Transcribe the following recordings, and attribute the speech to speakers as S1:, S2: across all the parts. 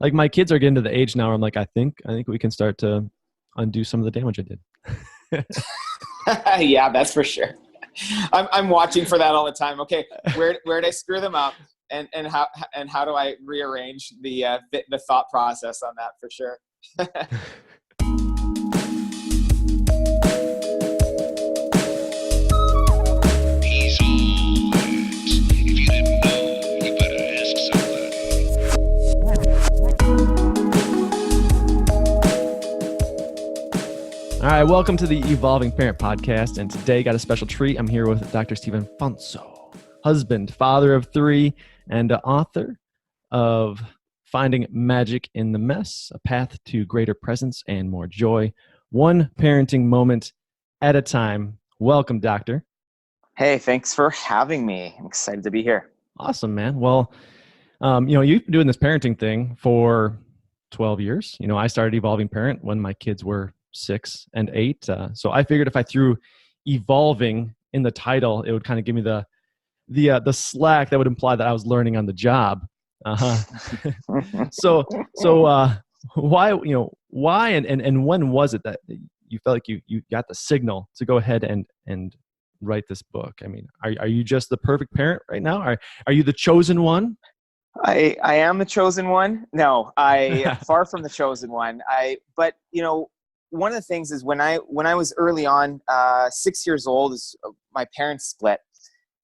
S1: like my kids are getting to the age now where I'm like, I think we can start to undo some of the damage I did.
S2: Yeah, that's for sure. I'm watching for that all the time. Okay, where did I screw them up, and how do I rearrange the thought process on that for sure.
S1: All right, welcome to the Evolving Parent Podcast, and today got a special treat. I'm here with Dr. Steven Fonso, husband, father of three, and author of Finding Magic in the Mess, A Path to Greater Presence and More Joy, one parenting moment at a time. Welcome, Doctor.
S2: Hey, thanks for having me. I'm excited to be here.
S1: Awesome, man. Well, you've been doing this parenting thing for 12 years. I started Evolving Parent when my kids were 6 and 8. So I figured if I threw evolving in the title, it would kind of give me the slack that would imply that I was learning on the job. So why and when was it that you felt like you got the signal to go ahead and write this book? I mean, are you just the perfect parent right now? Are you the chosen one?
S2: I am the chosen one. No, I far from the chosen one. But one of the things is when I was early on, 6 years old, my parents split,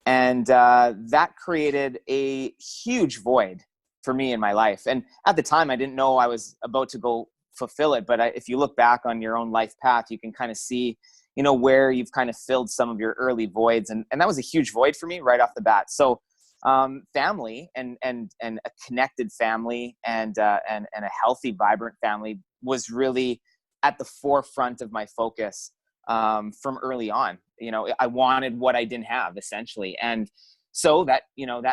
S2: and that created a huge void for me in my life. And at the time, I didn't know I was about to go fulfill it. But if you look back on your own life path, you can kind of see, where you've kind of filled some of your early voids, and that was a huge void for me right off the bat. So family and a connected family and a healthy, vibrant family was really at the forefront of my focus from early on. I wanted what I didn't have, essentially. And so that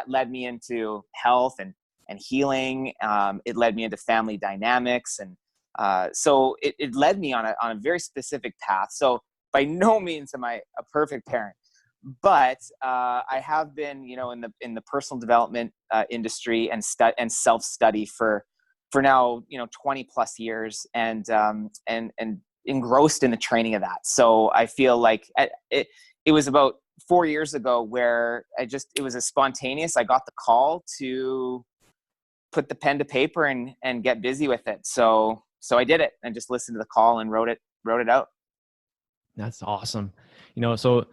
S2: led me into health and healing. It led me into family dynamics. And so it led me on a very specific path. So by no means am I a perfect parent, but I have been, in the personal development industry and self-study for now, 20 plus years, and engrossed in the training of that. So I feel like it was about 4 years ago where it was a spontaneous. I got the call to put the pen to paper and get busy with it. So I did it and just listened to the call and wrote it out.
S1: That's awesome. So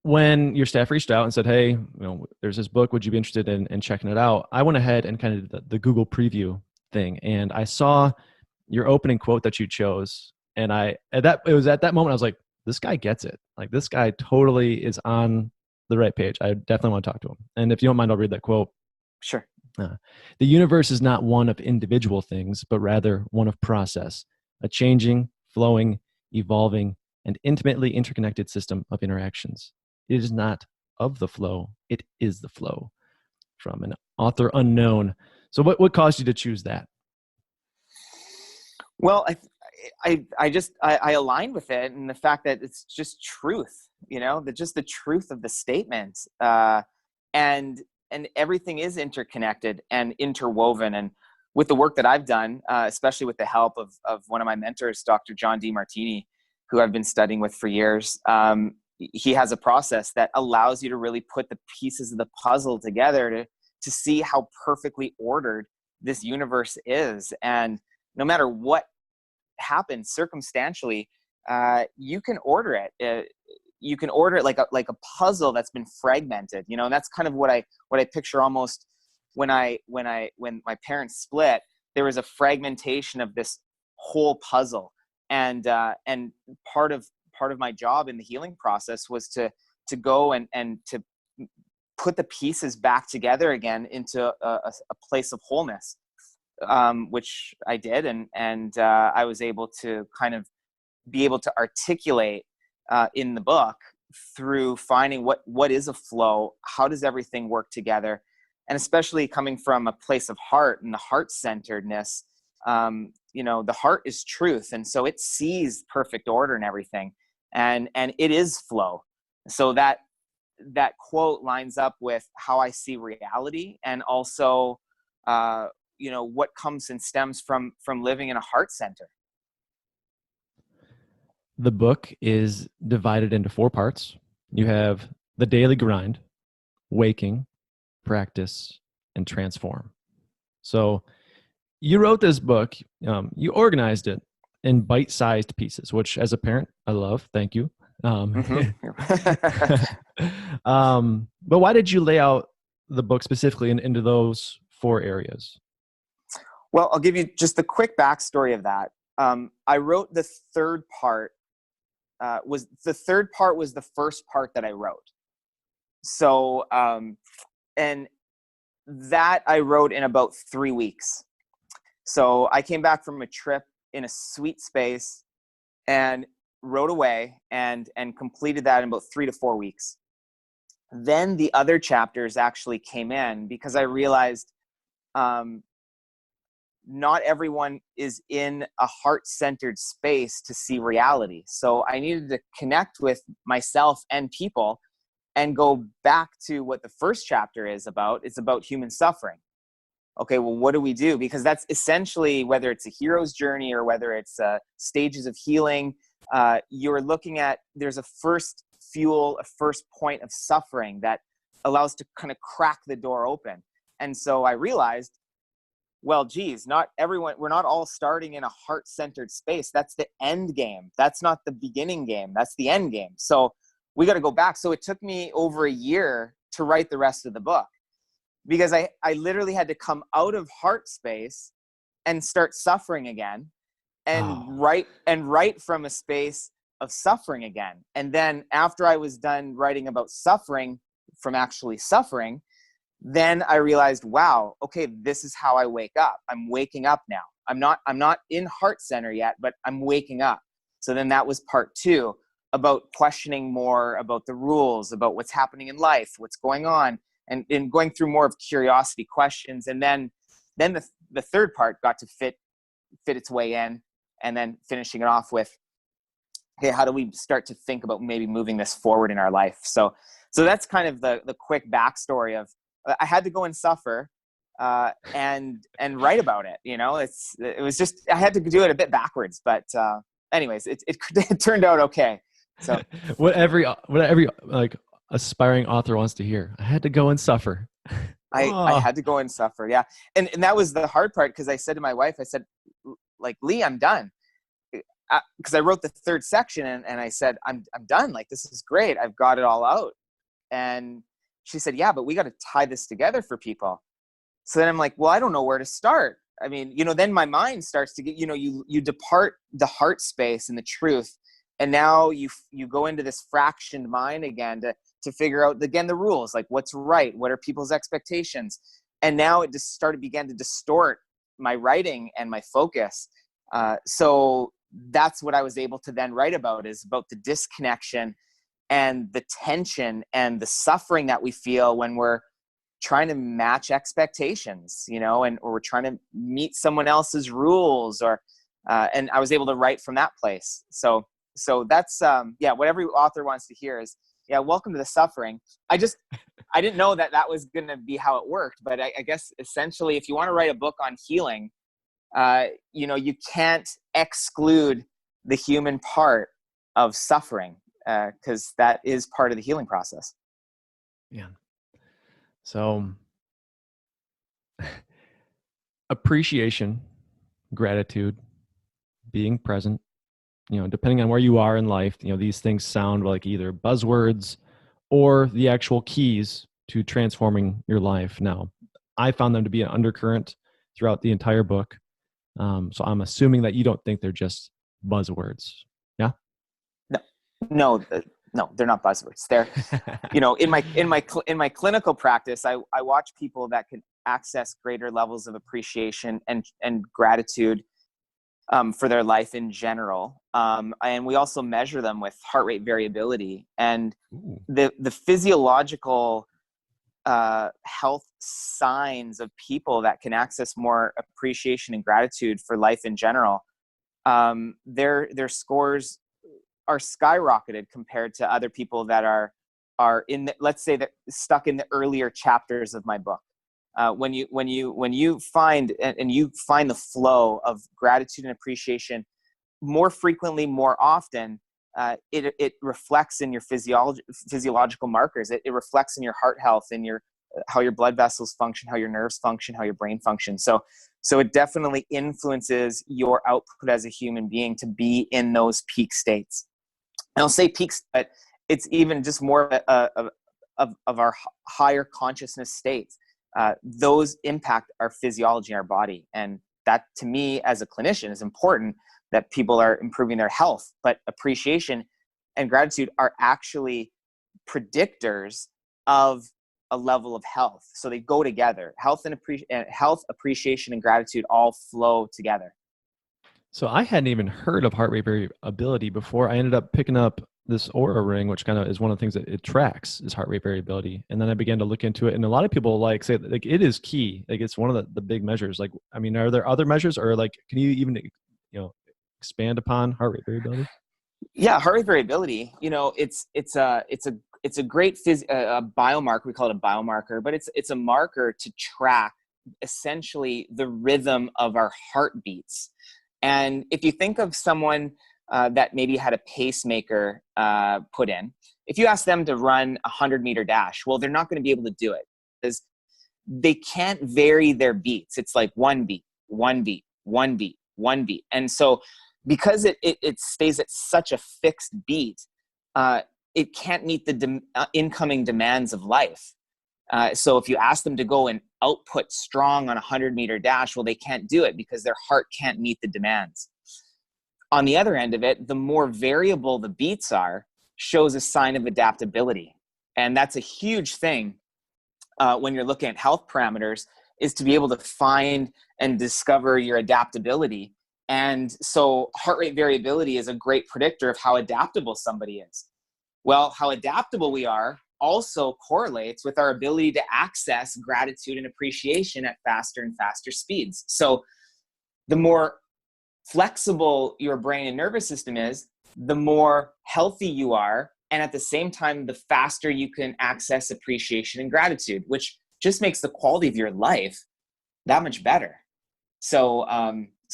S1: when your staff reached out and said, hey, there's this book, would you be interested in checking it out? I went ahead and kind of did the Google preview thing, and I saw your opening quote that you chose. And it was at that moment, I was like, this guy gets it. Like, this guy totally is on the right page. I definitely want to talk to him. And if you don't mind, I'll read that quote.
S2: Sure.
S1: The universe is not one of individual things, but rather one of process, a changing, flowing, evolving, and intimately interconnected system of interactions. It is not of the flow, it is the flow. From an author unknown. So what caused you to choose that?
S2: Well, I aligned with it, and the fact that it's just truth, the truth of the statement, and everything is interconnected and interwoven. And with the work that I've done, especially with the help of one of my mentors, Dr. John Demartini, who I've been studying with for years, he has a process that allows you to really put the pieces of the puzzle together to see how perfectly ordered this universe is. And no matter what happens circumstantially, you can order it. You can order it like a puzzle that's been fragmented, and that's kind of what I picture almost when my parents split. There was a fragmentation of this whole puzzle. And part of my job in the healing process was to go and to put the pieces back together again into a place of wholeness, which I did, and I was able to kind of be able to articulate in the book through finding what is a flow, how does everything work together, and especially coming from a place of heart and the heart-centeredness. The heart is truth, and so it sees perfect order in everything, and it is flow. So that quote lines up with how I see reality, and also what comes and stems from living in a heart center.
S1: The book is divided into 4 parts. You have the daily grind, waking, practice, and transform. So you wrote this book, you organized it in bite-sized pieces, which as a parent, I love. Thank you. But why did you lay out the book specifically into those 4 areas?
S2: Well, I'll give you just the quick backstory of that. I wrote the third part. Was the first part that I wrote. So, and that I wrote in about 3 weeks. So I came back from a trip in a sweet space and wrote away and completed that in about 3 to 4 weeks. Then the other chapters actually came in because I realized not everyone is in a heart-centered space to see reality. So I needed to connect with myself and people and go back to what the first chapter is about. It's about human suffering. Okay, well, what do we do? Because that's essentially, whether it's a hero's journey or whether it's stages of healing, you're looking at, there's a first fuel, a first point of suffering that allows to kind of crack the door open. And so I realized, well, geez, not everyone, we're not all starting in a heart-centered space. That's the end game. That's not the beginning game. That's the end game. So we got to go back. So it took me over a year to write the rest of the book because I literally had to come out of heart space and start suffering again and write from a space of suffering again. And then after I was done writing about suffering from actually suffering, then I realized, wow, okay, this is how I wake up. I'm waking up now. I'm not in heart center yet, but I'm waking up. So then that was part 2, about questioning more about the rules, about what's happening in life, what's going on, and going through more of curiosity questions. And then the third part got to fit its way in, and then finishing it off with, okay, how do we start to think about maybe moving this forward in our life? So that's kind of the quick backstory of, I had to go and suffer and write about it. It was just, I had to do it a bit backwards, but anyways, it turned out okay. So
S1: what every like aspiring author wants to hear. I had to go and suffer.
S2: I had to go and suffer. Yeah. And that was the hard part. Cause I said to my wife, I said, like, Lee, I'm done. Cause I wrote the third section and I said, I'm done. Like, this is great. I've got it all out. And she said, yeah, but we got to tie this together for people. So then I'm like, well, I don't know where to start. I mean, then my mind starts to get, you depart the heart space and the truth. And now you go into this fractioned mind again to figure out, again, the rules, like what's right, what are people's expectations. And now it just began to distort my writing and my focus. So that's what I was able to then write about, is about the disconnection and the tension and the suffering that we feel when we're trying to match expectations, or we're trying to meet someone else's rules, and I was able to write from that place. So that's, what every author wants to hear is, yeah, welcome to the suffering. I didn't know that was going to be how it worked, but I guess essentially, if you want to write a book on healing, you can't exclude the human part of suffering, because that is part of the healing process.
S1: Yeah. So appreciation, gratitude, being present, depending on where you are in life, these things sound like either buzzwords or the actual keys to transforming your life. Now, I found them to be an undercurrent throughout the entire book. So I'm assuming that you don't think they're just buzzwords. Yeah?
S2: No, they're not buzzwords. They're, in my clinical practice, I watch people that can access greater levels of appreciation and gratitude for their life in general. And we also measure them with heart rate variability, and the physiological health signs of people that can access more appreciation and gratitude for life in general. Their scores are skyrocketed compared to other people that are in let's say that stuck in the earlier chapters of my book. When you find and you find the flow of gratitude and appreciation more frequently, more often, it reflects in your physiological markers. It reflects in your heart health, in your how your blood vessels function, how your nerves function, how your brain functions. So it definitely influences your output as a human being to be in those peak states. And I'll say peaks, but it's even just more of our higher consciousness states. Those impact our physiology, our body. And that, to me, as a clinician, is important that people are improving their health. But appreciation and gratitude are actually predictors of a level of health. So they go together. Health, appreciation, and gratitude all flow together.
S1: So I hadn't even heard of heart rate variability before. I ended up picking up this Aura ring, which kind of is one of the things that it tracks, is heart rate variability. And then I began to look into it, and a lot of people say that, like, it is key. Like, it's one of the big measures. Like, I mean, are there other measures, or like, can you even, expand upon heart rate variability?
S2: Yeah, heart rate variability. It's a great biomarker. We call it a biomarker, but it's a marker to track essentially the rhythm of our heartbeats. And if you think of someone that maybe had a pacemaker put in, if you ask them to run a 100-meter dash, well, they're not going to be able to do it because they can't vary their beats. It's like one beat, one beat, one beat, one beat. And so because it stays at such a fixed beat, it can't meet the incoming demands of life. So if you ask them to go and output strong on a 100-meter dash, well, they can't do it because their heart can't meet the demands. On the other end of it, the more variable the beats are, shows a sign of adaptability. And that's a huge thing when you're looking at health parameters, is to be able to find and discover your adaptability. And so heart rate variability is a great predictor of how adaptable somebody is. Well, how adaptable we are also correlates with our ability to access gratitude and appreciation at faster and faster speeds. So the more flexible your brain and nervous system is, the more healthy you are. And at the same time, the faster you can access appreciation and gratitude, which just makes the quality of your life that much better. So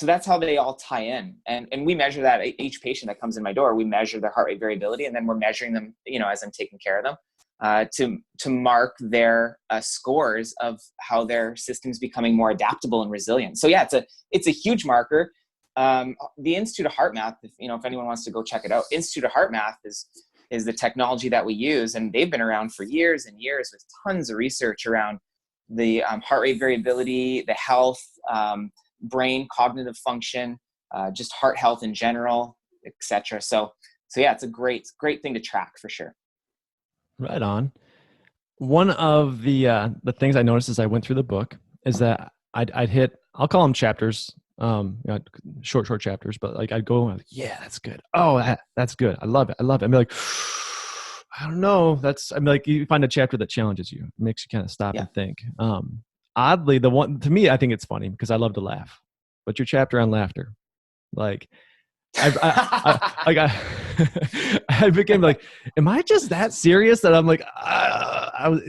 S2: that's how they all tie in. And we measure that. Each patient that comes in my door, we measure their heart rate variability, and then we're measuring them, as I'm taking care of them, to mark their scores of how their system's becoming more adaptable and resilient. So yeah, it's a huge marker. The Institute of Heart Math, if anyone wants to go check it out, Institute of Heart Math is the technology that we use, and they've been around for years and years with tons of research around the heart rate variability, the health, brain cognitive function, just heart health in general, etc. So yeah, it's a great thing to track for sure. Right
S1: on. One of the things I noticed as I went through the book is that I'd hit, I'll call them chapters, short chapters, but like I'd go, yeah, that's good. Oh, that's good. I love it. I'd be like, I don't know. I'm like, you find a chapter that challenges you, makes you kind of stop and think. Oddly, the one to me, I think it's funny because I love to laugh. But your chapter on laughter, like, I became like, am I just that serious that I'm like,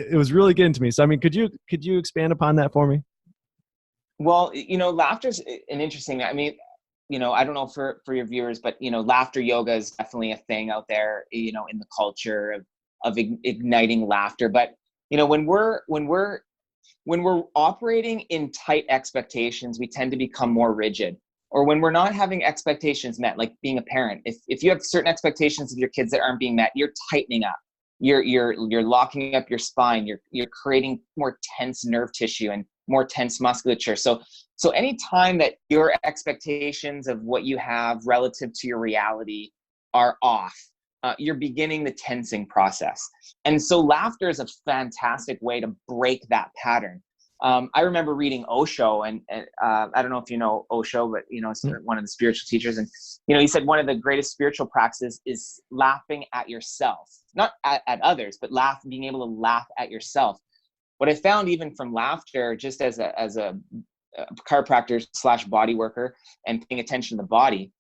S1: it was really getting to me. So I mean, could you expand upon that for me?
S2: Well, laughter's an interesting. I mean, I don't know for your viewers, but laughter yoga is definitely a thing out there, in the culture of igniting laughter. But when we're operating in tight expectations, we tend to become more rigid. Or when we're not having expectations met, like being a parent, if you have certain expectations of your kids that aren't being met, you're tightening up. You're locking up your spine. You're creating more tense nerve tissue and more tense musculature. So any time that your expectations of what you have relative to your reality are off, you're beginning the tensing process. And so laughter is a fantastic way to break that pattern. I remember reading Osho, and I don't know if you know Osho, but it's one of the spiritual teachers, and he said one of the greatest spiritual practices is laughing at yourself, not at others, but being able to laugh at yourself. What I found, even from laughter, just as a chiropractor / body worker and paying attention to the body,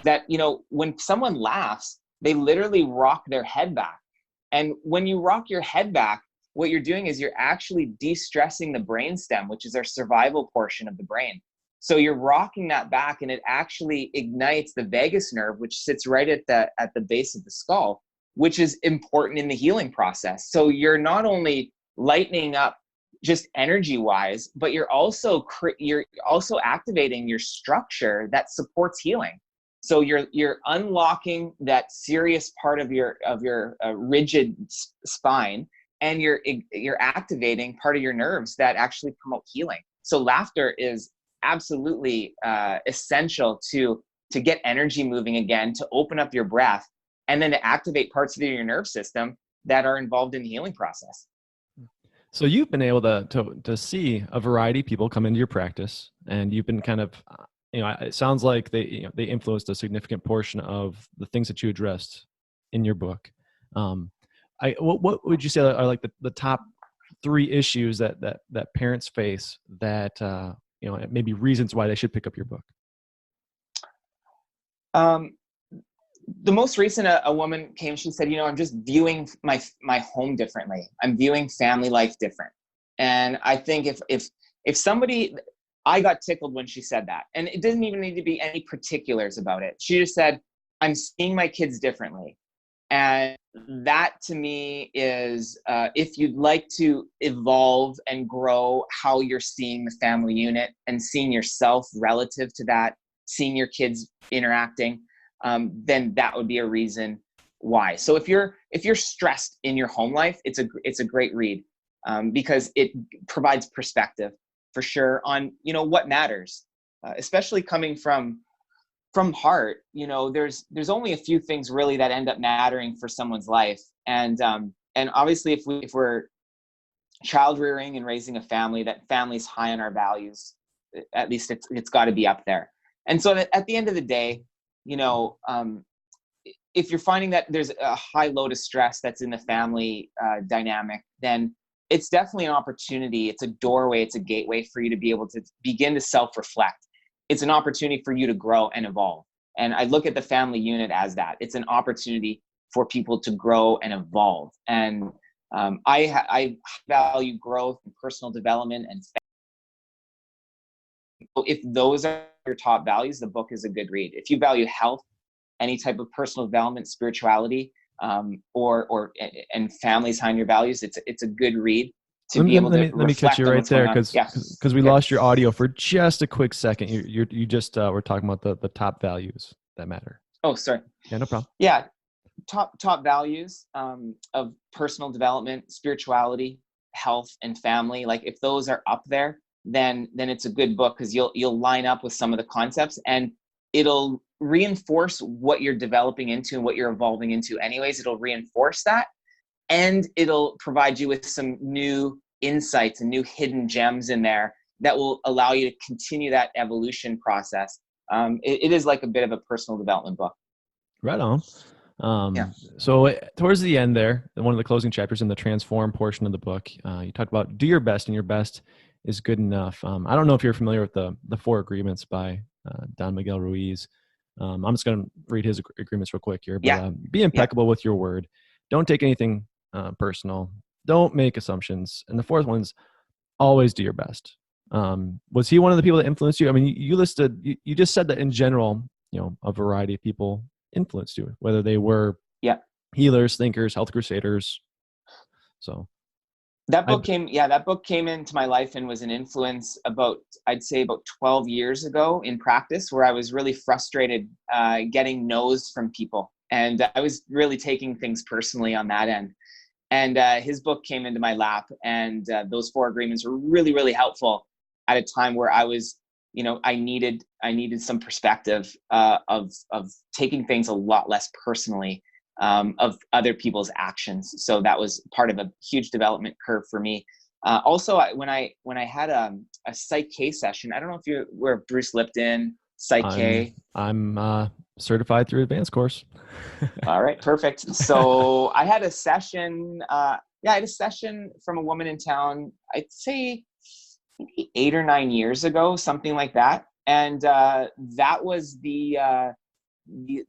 S2: that when someone laughs, they literally rock their head back, and when you rock your head back, what you're doing is you're actually de-stressing the brainstem, which is our survival portion of the brain. So you're rocking that back, and it actually ignites the vagus nerve, which sits right at the base of the skull, which is important in the healing process. So you're not only lightening up just energy wise, but you're also activating your structure that supports healing. So you're unlocking that serious part of your rigid spine, and you're activating part of your nerves that actually promote healing. So laughter is absolutely essential to get energy moving again, to open up your breath, and then to activate parts of your nerve system that are involved in the healing process.
S1: So you've been able to see a variety of people come into your practice, and you've been kind of, it sounds like they influenced a significant portion of the things that you addressed in your book. What would you say are like the top 3 issues that parents face that maybe reasons why they should pick up your book?
S2: The most recent, a woman came, she said, I'm just viewing my home differently. I'm viewing family life different. And I think if somebody, I got tickled when she said that, and it didn't even need to be any particulars about it. She just said, I'm seeing my kids differently. And that to me is, if you'd like to evolve and grow how you're seeing the family unit and seeing yourself relative to that, seeing your kids interacting, then that would be a reason why. So if you're stressed in your home life, it's a great read, because it provides perspective for sure on what matters, especially coming from heart. There's only a few things really that end up mattering for someone's life, and obviously if we're child rearing and raising a family, that family's high on our values. At least it's got to be up there. And so at the end of the day, if you're finding that there's a high load of stress that's in the family dynamic, then it's definitely an opportunity. It's a doorway. It's a gateway for you to be able to begin to self-reflect. It's an opportunity for you to grow and evolve. And I look at the family unit as that. It's an opportunity for people to grow and evolve. And I value growth and personal development. And if those are your top values, the book is a good read. If you value health, any type of personal development, spirituality, and families behind your values, it's a good read to be able to
S1: let me catch you right there, because we lost your audio for just a quick second. You just were talking about the top values that matter.
S2: Oh, sorry.
S1: Yeah, no problem.
S2: Yeah, top values of personal development, spirituality, health, and family. Like if those are up there, then it's a good book, because you'll line up with some of the concepts, and it'll reinforce what you're developing into and what you're evolving into anyways. It'll reinforce that, and it'll provide you with some new insights and new hidden gems in there that will allow you to continue that evolution process. It is like a bit of a personal development book.
S1: Right on.
S2: Yeah.
S1: So towards the end there, one of the closing chapters in the transform portion of the book, you talked about do your best, and your best is good enough. I don't know if you're familiar with the 4 agreements by Don Miguel Ruiz. I'm just going to read his agreements real quick here. But be impeccable with your word. Don't take anything personal. Don't make assumptions. And the 4th one's always do your best. Was he one of the people that influenced you? I mean, you listed, you just said that in general, a variety of people influenced you, whether they were healers, thinkers, health crusaders. So
S2: that book came into my life and was an influence I'd say about 12 years ago in practice, where I was really frustrated getting no's from people. And I was really taking things personally on that end. And his book came into my lap, and those 4 agreements were really, really helpful at a time where I was, I needed some perspective of taking things a lot less personally, of other people's actions. So that was part of a huge development curve for me. Also, when I had a Psych K session, I don't know if you were Bruce Lipton, Psych K.
S1: I'm certified through advanced course.
S2: All right, perfect. So I had a session. I had a session from a woman in town, I'd say maybe 8 or 9 years ago, something like that. And that was the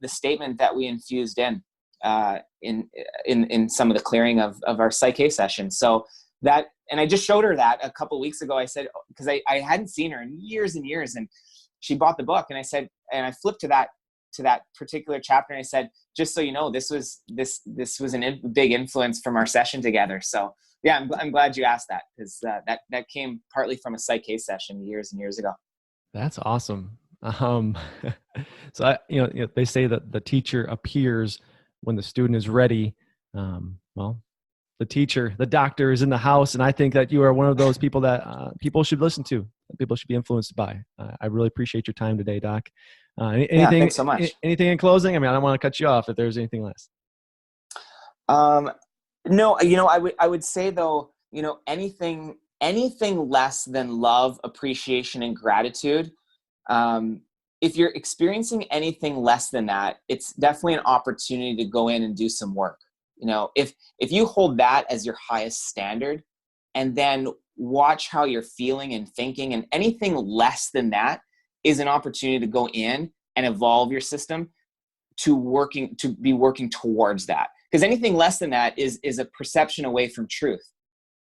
S2: statement that we infused in. in some of the clearing of our psyche sessions. So that, and I just showed her that a couple of weeks ago. I said, because I hadn't seen her in years and years, and she bought the book, and I said, and I flipped to that particular chapter, and I said, just so you know, this was a big influence from our session together. So yeah, I'm glad you asked that, because that came partly from a psyche session years and years ago.
S1: That's awesome. So they say that the teacher appears when the student is ready. Well, the doctor is in the house, and I think that you are one of those people that people should listen to, people should be influenced by. I really appreciate your time today, Doc.
S2: Yeah,
S1: Anything,
S2: thanks so much.
S1: anything in closing? I mean, I don't want to cut you off if there's anything less.
S2: No, I would say though, anything less than love, appreciation, and gratitude. If you're experiencing anything less than that, it's definitely an opportunity to go in and do some work. If you hold that as your highest standard, and then watch how you're feeling and thinking, and anything less than that is an opportunity to go in and evolve your system to be working towards that. Because anything less than that is a perception away from truth.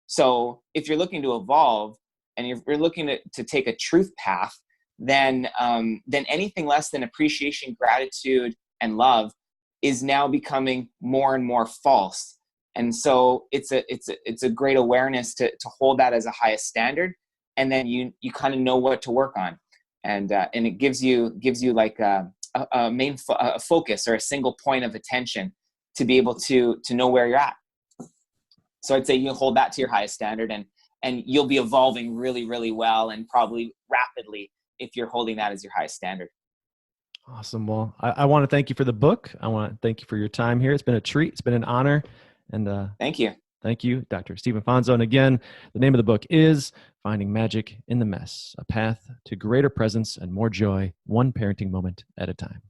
S2: So if you're looking to evolve and you're looking to take a truth path, then anything less than appreciation, gratitude, and love is now becoming more and more false. And so it's a great awareness to hold that as a highest standard, and then you kind of know what to work on, and it gives you like a main focus, or a single point of attention, to be able to know where you're at. So I'd say you hold that to your highest standard, and you'll be evolving really, really well, and probably rapidly, if you're holding that as your highest standard.
S1: Awesome. Well, I want to thank you for the book. I want to thank you for your time here. It's been a treat. It's been an honor. And
S2: thank you.
S1: Thank you, Dr. Steven Fonso. And again, the name of the book is Finding Magic in the Mess, A Path to Greater Presence and More Joy, One Parenting Moment at a Time.